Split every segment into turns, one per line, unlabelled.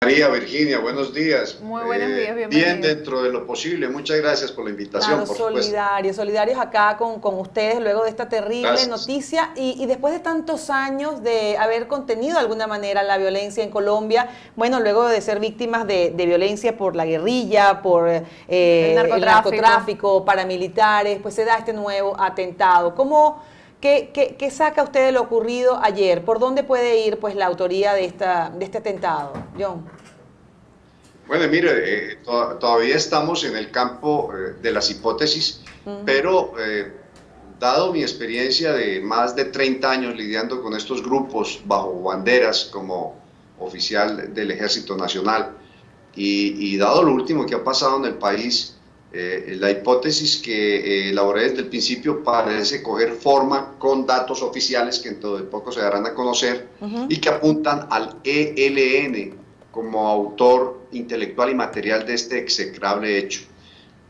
María Virginia, buenos días.
Muy buenos días,
Bien
bienvenido.
dentro de lo posible. Muchas gracias por la invitación,
Claro,
por supuesto.
solidarios acá con ustedes luego de esta terrible
Gracias.
noticia y después de tantos años de haber contenido de alguna manera la violencia en Colombia, bueno, luego de ser víctimas de violencia por la guerrilla, por
El
el
narcotráfico.
narcotráfico, paramilitares, pues se da este nuevo atentado. ¿Qué saca usted de lo ocurrido ayer? ¿Por dónde puede ir pues la autoría de este atentado, John?
Bueno, mire, todavía estamos en el campo de las hipótesis, pero dado mi experiencia de más de 30 años lidiando con estos grupos bajo banderas como oficial del Ejército Nacional y dado lo último que ha pasado en el país, la hipótesis que elaboré desde el principio parece coger forma con datos oficiales que dentro de poco se darán a conocer y que apuntan al ELN como autor intelectual y material de este execrable hecho.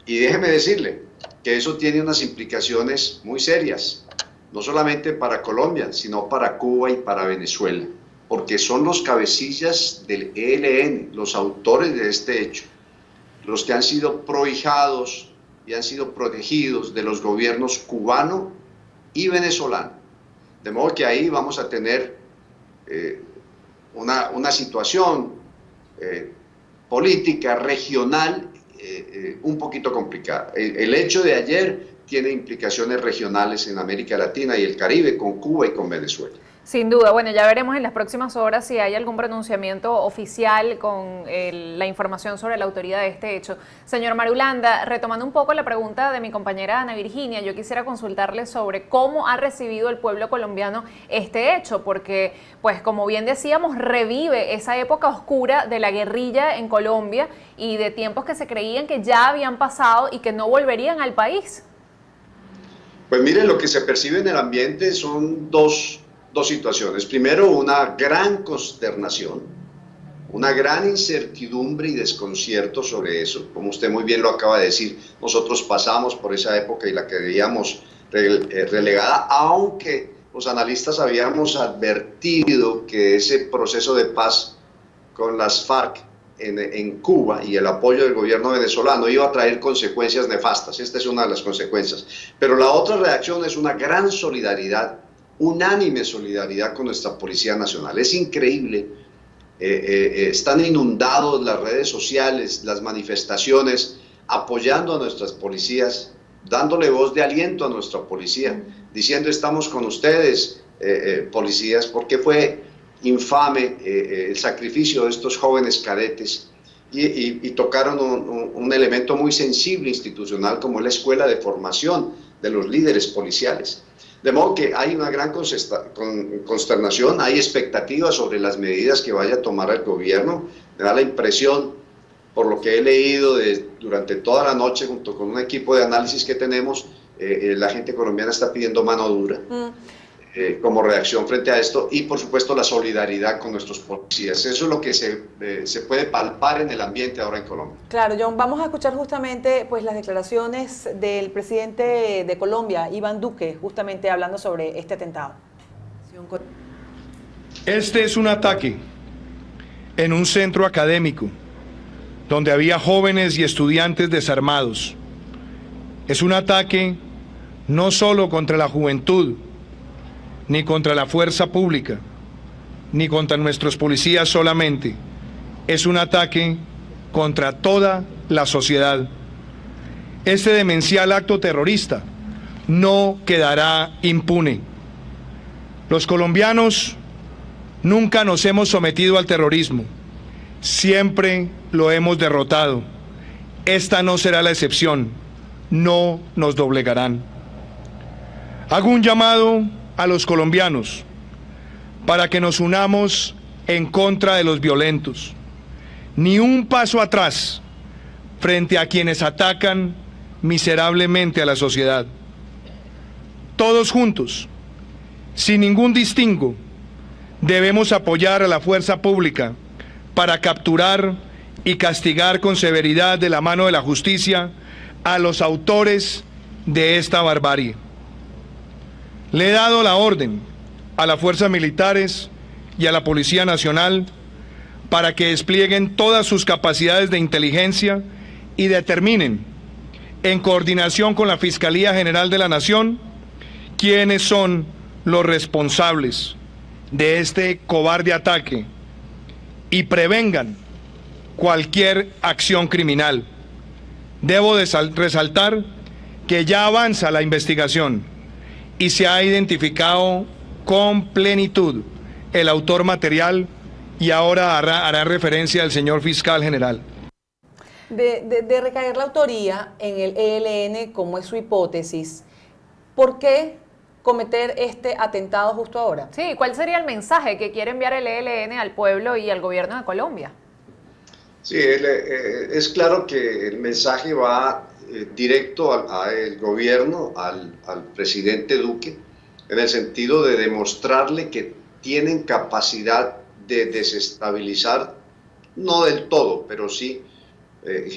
Y déjeme decirle que eso tiene unas implicaciones muy serias, no solamente para Colombia, sino para Cuba y para Venezuela, porque son los cabecillas del ELN, los autores de este hecho, los que han sido prohijados y han sido protegidos de los gobiernos cubano y venezolano. De modo que ahí vamos a tener una situación política regional un poquito complicada. El hecho de ayer tiene implicaciones regionales en América Latina y el Caribe, con Cuba y con Venezuela.
Sin duda, bueno, ya veremos en las próximas horas si hay algún pronunciamiento oficial con la información sobre la autoría de este hecho. Señor Marulanda, retomando un poco la pregunta de mi compañera Ana Virginia, yo quisiera consultarle sobre cómo ha recibido el pueblo colombiano este hecho, porque, pues, como bien decíamos, revive esa época oscura de la guerrilla en Colombia y de tiempos que se creían que ya habían pasado y que no volverían al país.
Pues mire, lo que se percibe en el ambiente son dos situaciones. Primero, una gran consternación, una gran incertidumbre y desconcierto sobre eso. Como usted muy bien lo acaba de decir, nosotros pasamos por esa época y la creíamos relegada, aunque los analistas habíamos advertido que ese proceso de paz con las FARC en Cuba y el apoyo del gobierno venezolano iba a traer consecuencias nefastas. Esta es una de las consecuencias. Pero la otra reacción es una gran solidaridad, unánime solidaridad con nuestra Policía Nacional. Es increíble, están inundados las redes sociales, las manifestaciones, apoyando a nuestras policías, dándole voz de aliento a nuestra policía, diciendo estamos con ustedes, policías, porque fue infame el sacrificio de estos jóvenes cadetes y tocaron un elemento muy sensible institucional como es la escuela de formación de los líderes policiales. De modo que hay una gran consternación, hay expectativas sobre las medidas que vaya a tomar el gobierno. Me da la impresión, por lo que he leído durante toda la noche junto con un equipo de análisis que tenemos, la gente colombiana está pidiendo mano dura como reacción frente a esto y por supuesto la solidaridad con nuestros policías. Eso es lo que se puede palpar en el ambiente ahora en Colombia.
Claro, John, vamos a escuchar justamente pues las declaraciones del presidente de Colombia, Iván Duque, justamente hablando sobre este atentado.
Este es un ataque en un centro académico donde había jóvenes y estudiantes desarmados. Es un ataque no solo contra la juventud, ni contra la fuerza pública, ni contra nuestros policías solamente. Es un ataque contra toda la sociedad. Este demencial acto terrorista no quedará impune. Los colombianos nunca nos hemos sometido al terrorismo, siempre lo hemos derrotado. Esta no será la excepción, no nos doblegarán. Hago un llamado a los colombianos para que nos unamos en contra de los violentos. Ni un paso atrás frente a quienes atacan miserablemente a la sociedad. Todos juntos, sin ningún distingo, debemos apoyar a la fuerza pública para capturar y castigar con severidad de la mano de la justicia a los autores de esta barbarie. Le he dado la orden a las fuerzas militares y a la Policía Nacional para que desplieguen todas sus capacidades de inteligencia y determinen, en coordinación con la Fiscalía General de la Nación, quiénes son los responsables de este cobarde ataque y prevengan cualquier acción criminal. Debo resaltar que ya avanza la investigación y se ha identificado con plenitud el autor material y ahora hará referencia al señor fiscal general.
De recaer la autoría en el ELN, como es su hipótesis, ¿por qué cometer este atentado justo ahora?
Sí, ¿cuál sería el mensaje que quiere enviar el ELN al pueblo y al gobierno de Colombia?
Sí, es claro que el mensaje va directo al gobierno, al presidente Duque, en el sentido de demostrarle que tienen capacidad de desestabilizar, no del todo, pero sí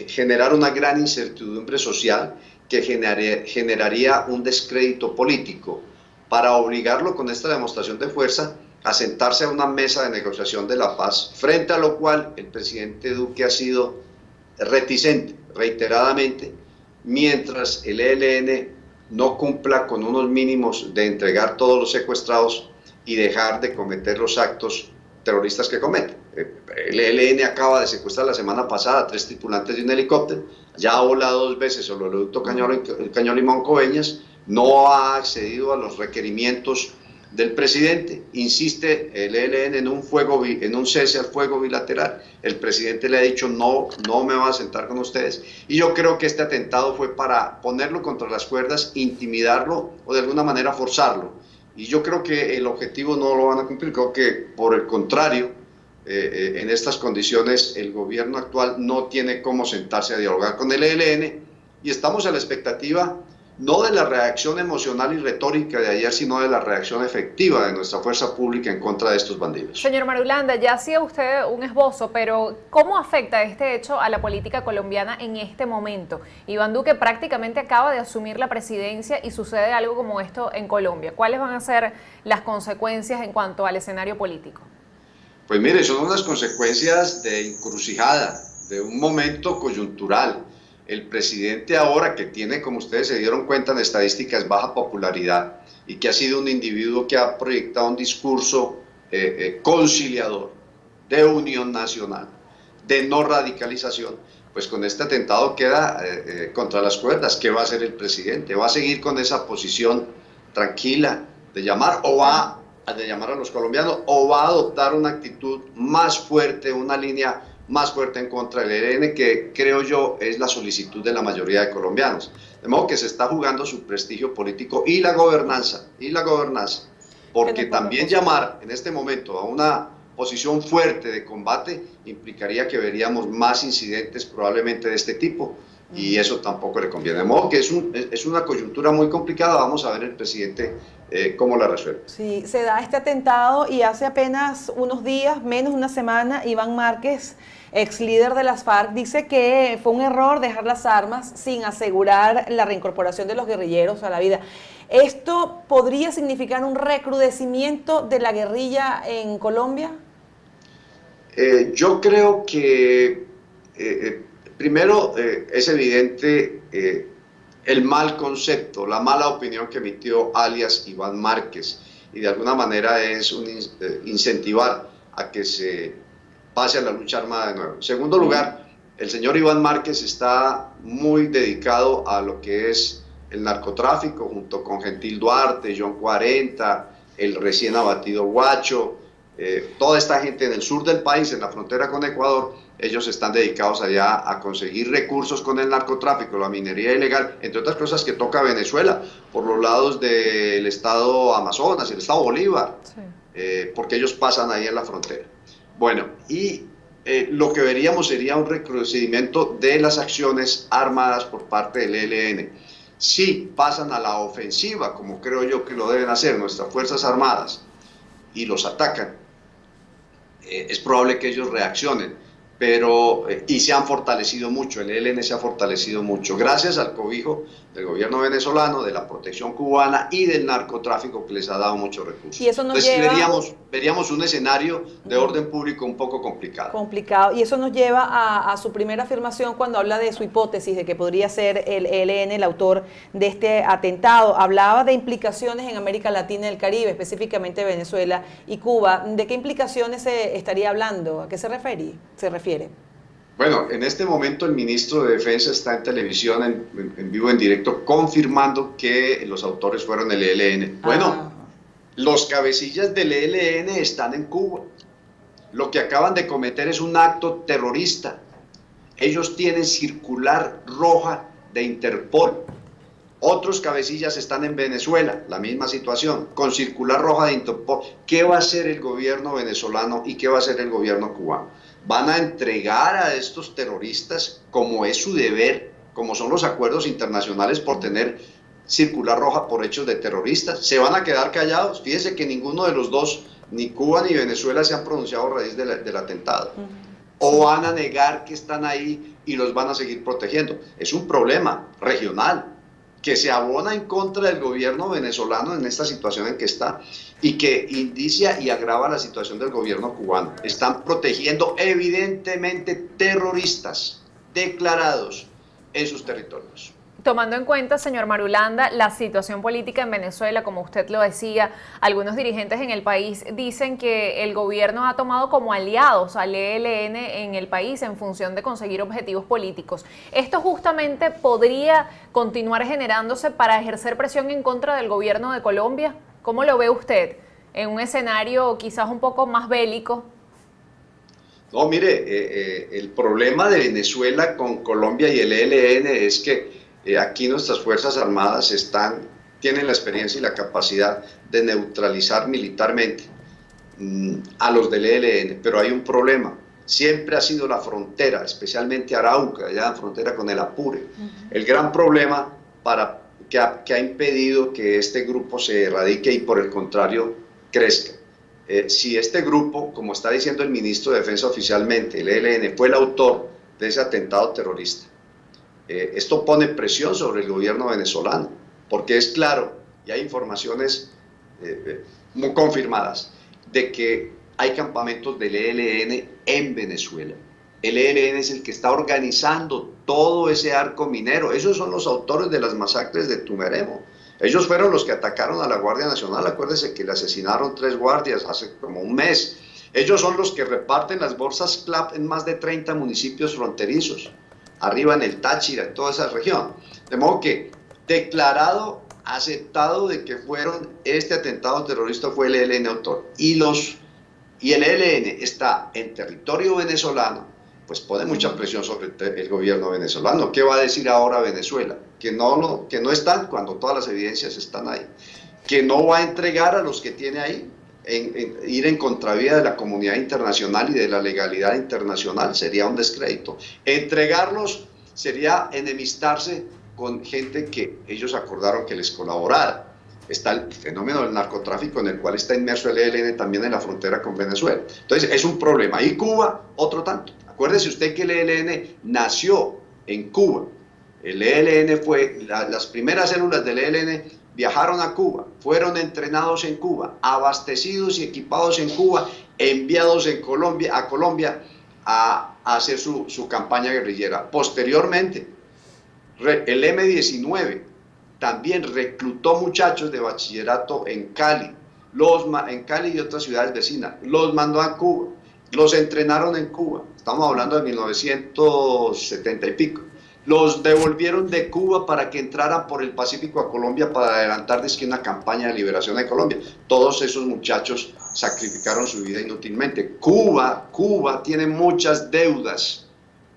generar una gran incertidumbre social que generaría un descrédito político, para obligarlo con esta demostración de fuerza a sentarse a una mesa de negociación de la paz, frente a lo cual el presidente Duque ha sido reticente reiteradamente, mientras el ELN no cumpla con unos mínimos de entregar todos los secuestrados y dejar de cometer los actos terroristas que cometen. El ELN acaba de secuestrar la semana pasada a 3 tripulantes de un helicóptero, ya ha volado 2 veces sobre el oleoducto Cañón Limón-Coveñas, no ha accedido a los requerimientos del presidente, insiste el ELN en un cese al fuego bilateral. El presidente le ha dicho no me va a sentar con ustedes, y yo creo que este atentado fue para ponerlo contra las cuerdas, intimidarlo o de alguna manera forzarlo, y yo creo que el objetivo no lo van a cumplir. Creo que por el contrario, en estas condiciones el gobierno actual no tiene cómo sentarse a dialogar con el ELN, y estamos a la expectativa no de la reacción emocional y retórica de ayer, sino de la reacción efectiva de nuestra fuerza pública en contra de estos bandidos.
Señor Marulanda, ya hacía usted un esbozo, pero ¿cómo afecta este hecho a la política colombiana en este momento? Iván Duque prácticamente acaba de asumir la presidencia y sucede algo como esto en Colombia. ¿Cuáles van a ser las consecuencias en cuanto al escenario político?
Pues mire, son unas consecuencias de encrucijada, de un momento coyuntural. El presidente ahora, que tiene, como ustedes se dieron cuenta en estadísticas, baja popularidad, y que ha sido un individuo que ha proyectado un discurso conciliador, de unión nacional, de no radicalización, pues con este atentado queda contra las cuerdas. ¿Qué va a hacer el presidente? ¿Va a seguir con esa posición tranquila de llamar a los colombianos, o va a adoptar una actitud más fuerte, una línea más fuerte en contra del ELN, que creo yo es la solicitud de la mayoría de colombianos? De modo que se está jugando su prestigio político y la gobernanza, porque también llamar en este momento a una posición fuerte de combate implicaría que veríamos más incidentes probablemente de este tipo, y eso tampoco le conviene. De modo que es una coyuntura muy complicada. Vamos a ver el presidente cómo la resuelve.
Sí, se da este atentado y hace apenas unos días, menos de una semana, Iván Márquez, ex líder de las FARC, dice que fue un error dejar las armas sin asegurar la reincorporación de los guerrilleros a la vida. ¿Esto podría significar un recrudecimiento de la guerrilla en Colombia?
Yo creo que primero es evidente el mal concepto, la mala opinión que emitió alias Iván Márquez, y de alguna manera es incentivar a que se pase a la lucha armada de nuevo. En segundo lugar, el señor Iván Márquez está muy dedicado a lo que es el narcotráfico, junto con Gentil Duarte, John 40, el recién abatido Guacho, toda esta gente en el sur del país, en la frontera con Ecuador. Ellos están dedicados allá a conseguir recursos con el narcotráfico, la minería ilegal, entre otras cosas que toca Venezuela, por los lados del estado Amazonas, el estado Bolívar, sí. Porque ellos pasan ahí en la frontera. Bueno, y lo que veríamos sería un recrudecimiento de las acciones armadas por parte del ELN. Si pasan a la ofensiva, como creo yo que lo deben hacer nuestras Fuerzas Armadas, y los atacan, es probable que ellos reaccionen, y se han fortalecido mucho. El ELN se ha fortalecido mucho gracias al cobijo del gobierno venezolano, de la protección cubana y del narcotráfico, que les ha dado muchos recursos.
Y eso nos lleva
veríamos un escenario de orden público un poco complicado.
Complicado. Y eso nos lleva a su primera afirmación cuando habla de su hipótesis de que podría ser el ELN el autor de este atentado. Hablaba de implicaciones en América Latina y el Caribe, específicamente Venezuela y Cuba. ¿De qué implicaciones se estaría hablando? ¿A qué se refiere?
Bueno, en este momento el ministro de Defensa está en televisión, en vivo, en directo, confirmando que los autores fueron el ELN. Bueno, los cabecillas del ELN están en Cuba. Lo que acaban de cometer es un acto terrorista. Ellos tienen circular roja de Interpol. Otros cabecillas están en Venezuela, la misma situación, con circular roja de Interpol. ¿Qué va a hacer el gobierno venezolano y qué va a hacer el gobierno cubano? Van a entregar a estos terroristas, como es su deber, como son los acuerdos internacionales por tener circular roja por hechos de terroristas. ¿Se van a quedar callados? Fíjense que ninguno de los dos, ni Cuba ni Venezuela, se han pronunciado a raíz del atentado. ¿O van a negar que están ahí y los van a seguir protegiendo? Es un problema regional que se abona en contra del gobierno venezolano en esta situación en que está y que indicia y agrava la situación del gobierno cubano. Están protegiendo evidentemente terroristas declarados en sus territorios.
Tomando en cuenta, señor Marulanda, la situación política en Venezuela, como usted lo decía, algunos dirigentes en el país dicen que el gobierno ha tomado como aliados al ELN en el país en función de conseguir objetivos políticos. ¿Esto justamente podría continuar generándose para ejercer presión en contra del gobierno de Colombia? ¿Cómo lo ve usted? En un escenario quizás un poco más bélico.
No, mire, el problema de Venezuela con Colombia y el ELN es que aquí nuestras Fuerzas Armadas tienen la experiencia y la capacidad de neutralizar militarmente a los del ELN, pero hay un problema. Siempre ha sido la frontera, especialmente Arauca, allá en frontera con el Apure, el gran problema que ha impedido que este grupo se erradique y por el contrario crezca. Si este grupo, como está diciendo el ministro de Defensa oficialmente, el ELN, fue el autor de ese atentado terrorista, esto pone presión sobre el gobierno venezolano, porque es claro, y hay informaciones muy confirmadas, de que hay campamentos del ELN en Venezuela. El ELN es el que está organizando todo ese arco minero. Esos son los autores de las masacres de Tumeremo. Ellos fueron los que atacaron a la Guardia Nacional. Acuérdense que le asesinaron 3 guardias hace como un mes. Ellos son los que reparten las bolsas CLAP en más de 30 municipios fronterizos, arriba en el Táchira, en toda esa región. De modo que declarado, aceptado de que este atentado terrorista fue el ELN autor. Y el ELN está en territorio venezolano, pues pone mucha presión sobre el gobierno venezolano. ¿Qué va a decir ahora Venezuela? Que no están cuando todas las evidencias están ahí. Que no va a entregar a los que tiene ahí. Ir en contravía de la comunidad internacional y de la legalidad internacional sería un descrédito. Entregarlos sería enemistarse con gente que ellos acordaron que les colaborara. Está el fenómeno del narcotráfico en el cual está inmerso el ELN también en la frontera con Venezuela. Entonces es un problema. Y Cuba, otro tanto. Acuérdese usted que el ELN nació en Cuba. El ELN las primeras células del ELN viajaron a Cuba, fueron entrenados en Cuba, abastecidos y equipados en Cuba, enviados a Colombia a hacer su campaña guerrillera. Posteriormente, el M-19 también reclutó muchachos de bachillerato en Cali y otras ciudades vecinas, los mandó a Cuba, los entrenaron en Cuba, estamos hablando de 1970 y pico. Los devolvieron de Cuba para que entraran por el Pacífico a Colombia para adelantar una campaña de liberación de Colombia. Todos esos muchachos sacrificaron su vida inútilmente. Cuba tiene muchas deudas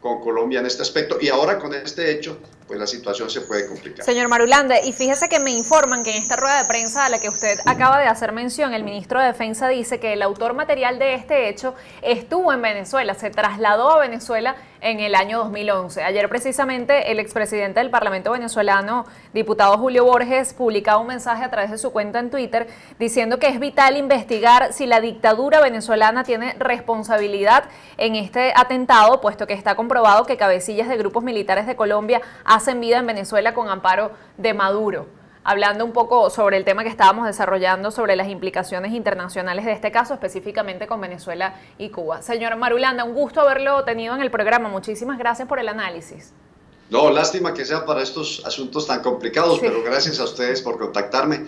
con Colombia en este aspecto y ahora con este hecho pues la situación se puede complicar.
Señor Marulanda, y fíjese que me informan que en esta rueda de prensa a la que usted acaba de hacer mención, el ministro de Defensa dice que el autor material de este hecho estuvo en Venezuela, se trasladó a Venezuela en el año 2011. Ayer precisamente el expresidente del Parlamento venezolano, diputado Julio Borges, publicaba un mensaje a través de su cuenta en Twitter diciendo que es vital investigar si la dictadura venezolana tiene responsabilidad en este atentado, puesto que está comprobado que cabecillas de grupos militares de Colombia hacen vida en Venezuela con amparo de Maduro. hablando un poco sobre el tema que estábamos desarrollando, sobre las implicaciones internacionales de este caso, específicamente con Venezuela y Cuba. Señor Marulanda, un gusto haberlo tenido en el programa. Muchísimas gracias por el análisis.
No, lástima que sea para estos asuntos tan complicados, pero gracias a ustedes por contactarme.